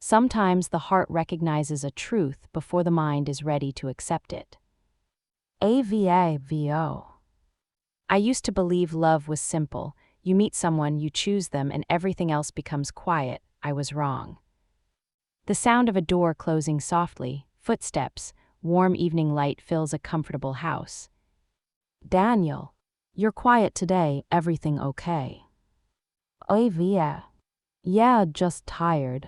Sometimes the heart recognizes a truth before the mind is ready to accept it. AVAVO. I used to believe love was simple. You meet someone, you choose them, and everything else becomes quiet. I was wrong. The sound of a door closing softly, footsteps, warm evening light fills a comfortable house. Daniel, you're quiet today, everything okay? Olivia. Yeah, just tired.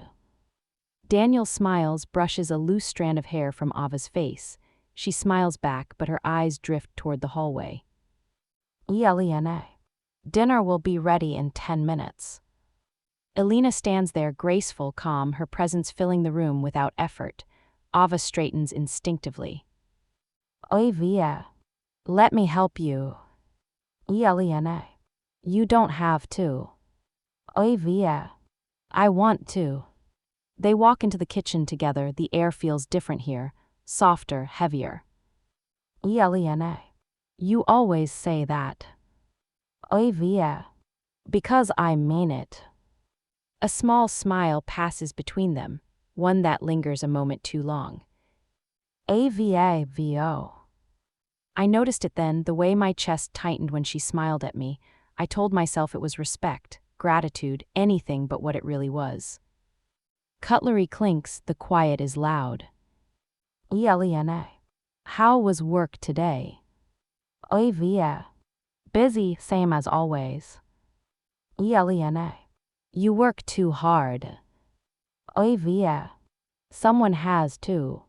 Daniel smiles, brushes a loose strand of hair from Ava's face. She smiles back, but her eyes drift toward the hallway. Elena. Dinner will be ready in 10 minutes. Elena stands there, graceful, calm, her presence filling the room without effort. Ava straightens instinctively. Olivia. Let me help you. Elena. You don't have to. Olivia. I want to. They walk into the kitchen together. The air feels different here, softer, heavier. Elena. You always say that. Olivia. Because I mean it. A small smile passes between them, one that lingers a moment too long. AVAVO. I noticed it then, the way my chest tightened when she smiled at me. I told myself it was respect, gratitude, anything but what it really was. Cutlery clinks, the quiet is loud. Elena. How was work today? Olivia. Busy, same as always. Elena. You work too hard. Olivia. Someone has to.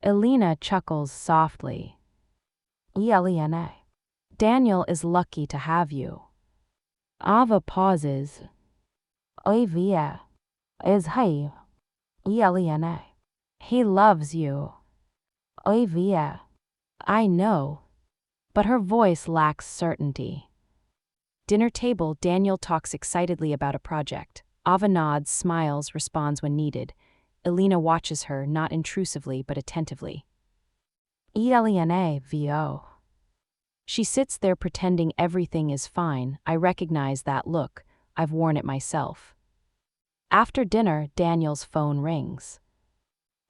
Elena chuckles softly. Elena. Daniel is lucky to have you. Ava pauses. Olivia. Is he? Elena. He loves you. Olivia. I know. But her voice lacks certainty. Dinner table, Daniel talks excitedly about a project. Ava nods, smiles, responds when needed. Elena watches her, not intrusively but attentively. Elena VO. She sits there pretending everything is fine. I recognize that look. I've worn it myself. After dinner, Daniel's phone rings.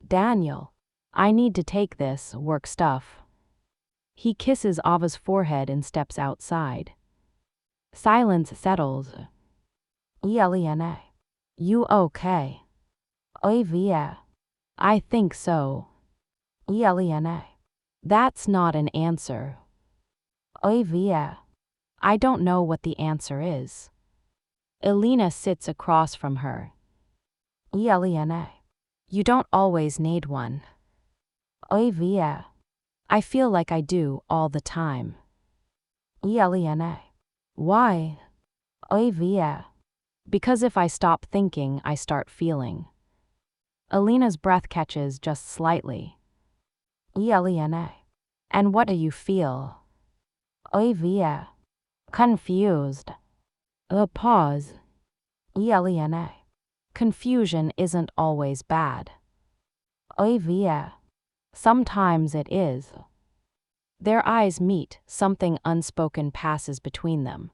Daniel. I need to take this, work stuff. He kisses Ava's forehead and steps outside. Silence settles. Elena. You okay? Olivia. I think so. Elena. That's not an answer. Olivia. I don't know what the answer is. Elena sits across from her. Elena. You don't always need one. Olivia. I feel like I do all the time. Elena. Why? Olivia. Because if I stop thinking, I start feeling. Elena's breath catches just slightly. Elena. And what do you feel? Olivia. Confused. A pause. Elena. Confusion isn't always bad. Olivia. Sometimes it is. Their eyes meet, something unspoken passes between them.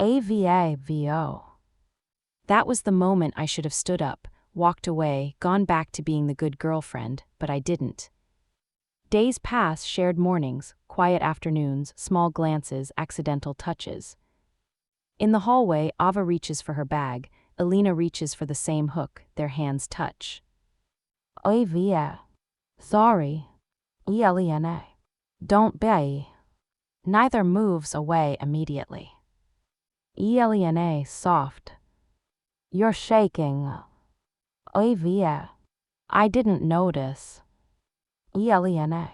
AVAVO. That was the moment I should have stood up, walked away, gone back to being the good girlfriend, but I didn't. Days pass, shared mornings, quiet afternoons, small glances, accidental touches. In the hallway, Ava reaches for her bag, Elena reaches for the same hook, their hands touch. Olivia. Sorry. Elena. Don't be. Neither moves away immediately. Elena soft. You're shaking. Olivia. I didn't notice. Elena.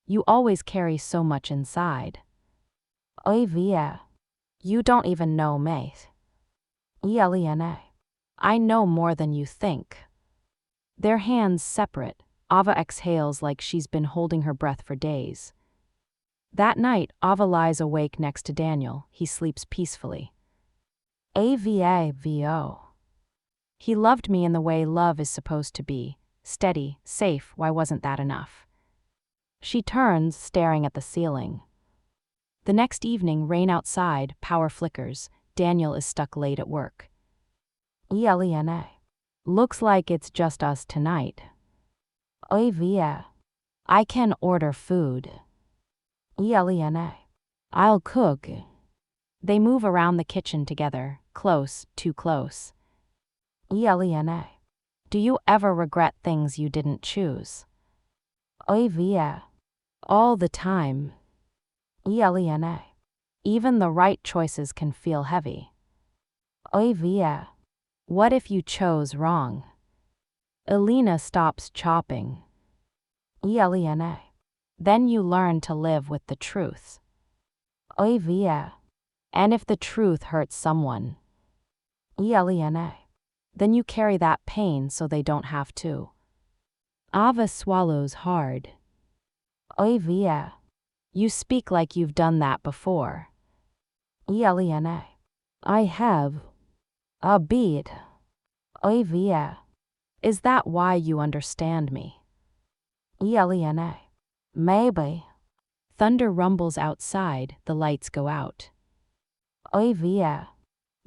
You always carry so much inside. Olivia. You don't even know me. Elena. I know more than you think. Their hands separate. Ava exhales like she's been holding her breath for days. That night, Ava lies awake next to Daniel. He sleeps peacefully. AVAVO. He loved me in the way love is supposed to be. Steady, safe, why wasn't that enough? She turns, staring at the ceiling. The next evening, rain outside, power flickers. Daniel is stuck late at work. Elena. Looks like it's just us tonight. Via. I can order food. Elena. I'll cook. They move around the kitchen together, close, too close. Elena. Do you ever regret things you didn't choose? Via. All the time. Elena. Even the right choices can feel heavy. Via. What if you chose wrong? Elena stops chopping. Elena. Then you learn to live with the truth. Via. And if the truth hurts someone. Elena. Then you carry that pain so they don't have to. Ava swallows hard. Via. You speak like you've done that before. Elena. I have. A bit. Via. Is that why you understand me? Elena. Maybe. Thunder rumbles outside, the lights go out. Via.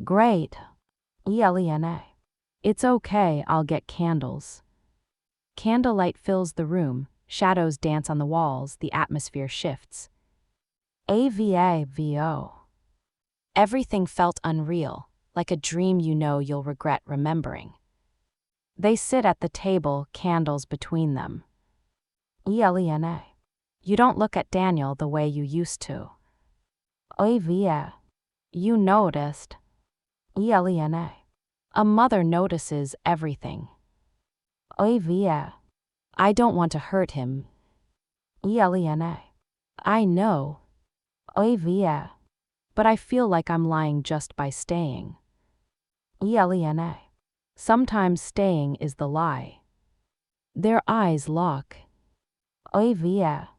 Great. Elena. It's okay, I'll get candles. Candlelight fills the room, shadows dance on the walls, the atmosphere shifts. AVAVO. Everything felt unreal, like a dream you know you'll regret remembering. They sit at the table, candles between them. Elena. You don't look at Daniel the way you used to. Via. You noticed. Elena. A mother notices everything. Via. I don't want to hurt him. Elena. I know. Via. But I feel like I'm lying just by staying. Elena. Sometimes staying is the lie. Their eyes lock. Via.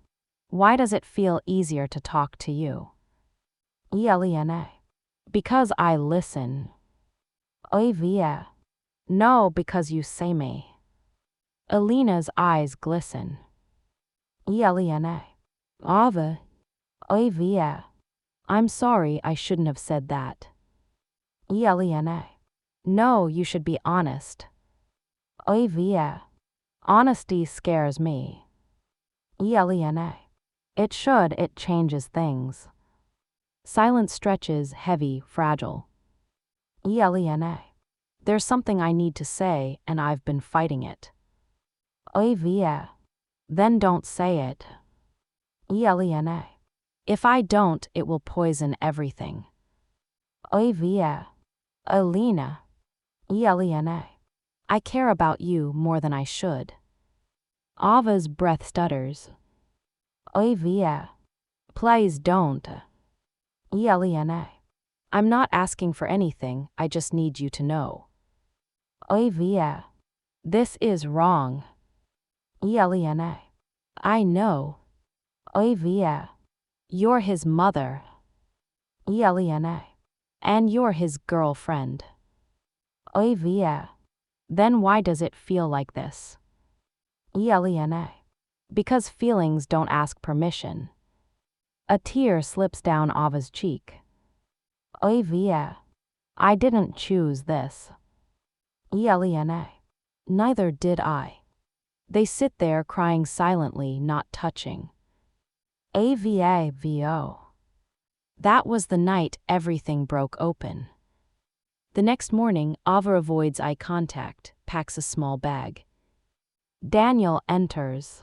Why does it feel easier to talk to you? Elena. Because I listen. Via. No, because you say me. Elena's eyes glisten. Elena. Ava. Via. I'm sorry, I shouldn't have said that. Elena. No, you should be honest. Via. Honesty scares me. Elena. It should, it changes things. Silence stretches, heavy, fragile. Elena. There's something I need to say, and I've been fighting it. Via. Then don't say it. Elena. If I don't, it will poison everything. Via. Elena. Elena. I care about you more than I should. Ava's breath stutters. Via. Please don't. Elena. I'm not asking for anything, I just need you to know. Via. This is wrong. Elena. I know. Via. You're his mother. Elena. And you're his girlfriend. Via. Then why does it feel like this? Elena. Because feelings don't ask permission. A tear slips down Ava's cheek. Via. I didn't choose this. Elena. Neither did I. They sit there crying silently, not touching. AVAVO. That was the night everything broke open. The next morning, Ava avoids eye contact, packs a small bag. Daniel enters.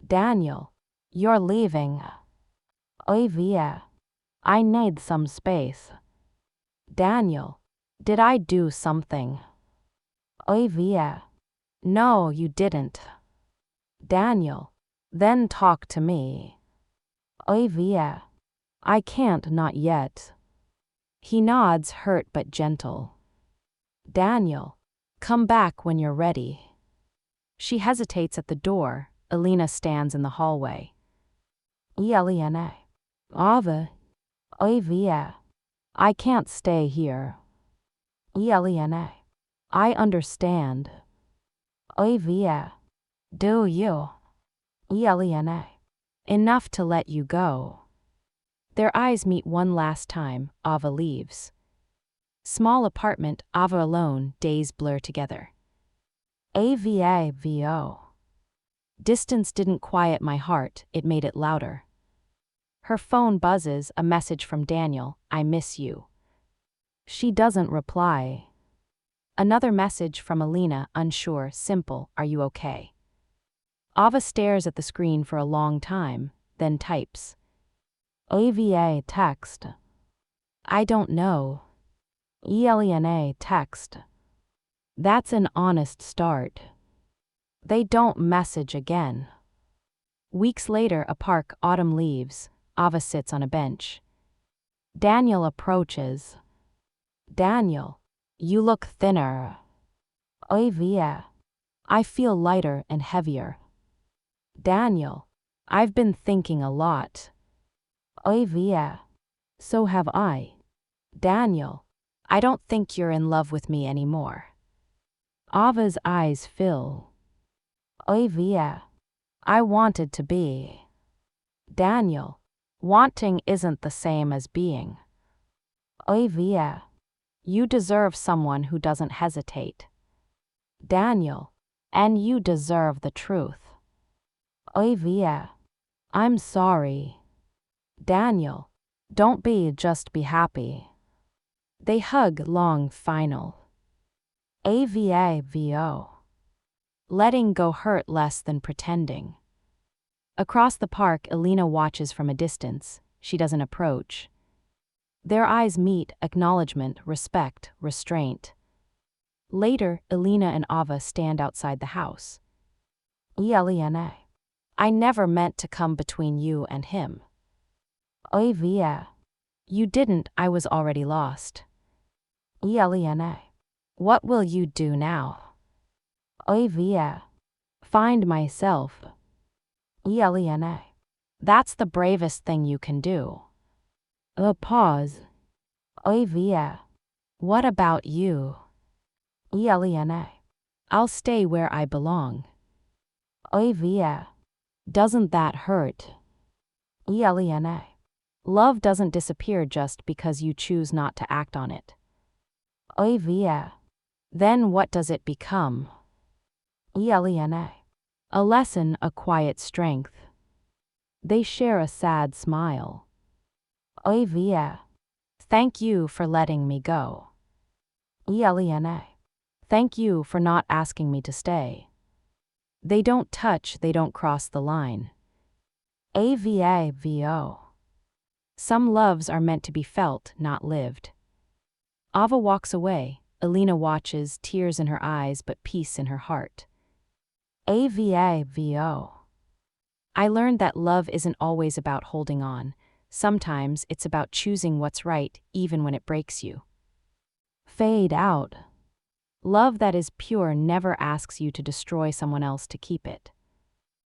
Daniel, you're leaving. Via. I need some space. Daniel, did I do something? Via. No, you didn't. Daniel, then talk to me. Via. I can't, not yet. He nods, hurt but gentle. Daniel, come back when you're ready. She hesitates at the door. Elena stands in the hallway. Elena. Ava. Via. I can't stay here. Elena. I understand. Via. Do you? Elena. Enough to let you go. Their eyes meet one last time. Ava leaves. Small apartment, Ava alone, days blur together. AVAVO. Distance didn't quiet my heart, it made it louder. Her phone buzzes, a message from Daniel, I miss you. She doesn't reply. Another message from Alina, unsure, simple, are you okay? Ava stares at the screen for a long time, then types. AVA text. I don't know. ELENA text. That's an honest start. They don't message again. Weeks later, a park, autumn leaves, Ava sits on a bench. Daniel approaches. Daniel, you look thinner. Ava, I feel lighter and heavier. Daniel, I've been thinking a lot. Ava, so have I. Daniel, I don't think you're in love with me anymore. Ava's eyes fill. Ava, I wanted to be. Daniel, wanting isn't the same as being. Ava, you deserve someone who doesn't hesitate. Daniel, and you deserve the truth. Ava, I'm sorry. Daniel, don't be, just be happy. They hug, long, final. AVAVO. Letting go hurt less than pretending. Across the park, Alina watches from a distance. She doesn't approach. Their eyes meet, acknowledgement, respect, restraint. Later, Alina and Ava stand outside the house. Elena, I never meant to come between you and him. Ava, you didn't, I was already lost. Elena, what will you do now? Ava, find myself. Elena, that's the bravest thing you can do. A pause. Ava, what about you? Elena, I'll stay where I belong. Ava, doesn't that hurt? Elena, love doesn't disappear just because you choose not to act on it. Ava, then what does it become? Elena, a lesson, a quiet strength. They share a sad smile. Ava, thank you for letting me go. Elena, thank you for not asking me to stay. They don't touch, they don't cross the line. AVAVO. Some loves are meant to be felt, not lived. Ava walks away. Alina watches, tears in her eyes but peace in her heart. AVAVO. I learned that love isn't always about holding on. Sometimes it's about choosing what's right, even when it breaks you. Fade out. Love that is pure never asks you to destroy someone else to keep it.